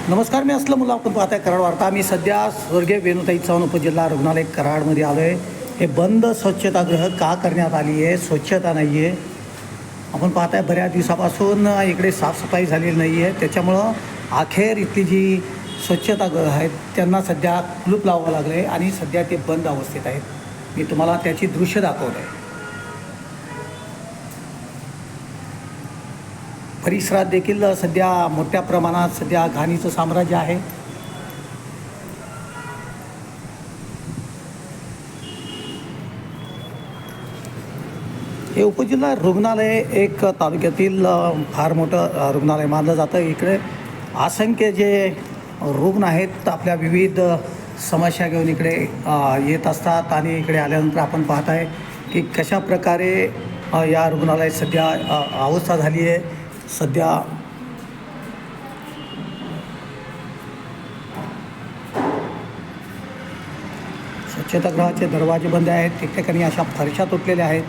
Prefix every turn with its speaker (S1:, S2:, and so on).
S1: नमस्कार, मी असलं मुलं आपण पाहताय कराड वार्ता. मी सध्या स्वर्गीय वेणुताई चव्हाण उपजिल्हा रुग्णालय कराडमध्ये आलो आहे. हे बंद स्वच्छतागृह का करण्यात आली आहे? स्वच्छता नाही आहे. आपण पाहताय बऱ्याच दिवसापासून इकडे साफसफाई झालेली नाही आहे. त्याच्यामुळं अखेर इथली जी स्वच्छतागृह आहेत त्यांना सध्या कुलूप लावावं लागलं आहे आणि सध्या ते बंद अवस्थेत आहेत. मी तुम्हाला त्याची दृश्य दाखवलं आहे. परिसरात देखील सध्या मोठ्या प्रमाणात सध्या घाणीचं साम्राज्य आहे. हे उपजिल्हा रुग्णालय एक तालुक्यातील फार मोठं रुग्णालय मानलं जातं. इकडे असंख्य जे रुग्ण आहेत आपल्या विविध समस्या घेऊन इकडे येत असतात आणि इकडे आल्यानंतर आपण पाहत आहे की कशा प्रकारे या रुग्णालयात सध्या अवस्था झाली आहे. सध्या स्वच्छतागृहाचे दरवाजे बंद आहेत. ठिकठिकाणी अशा फरशा तुटलेल्या आहेत.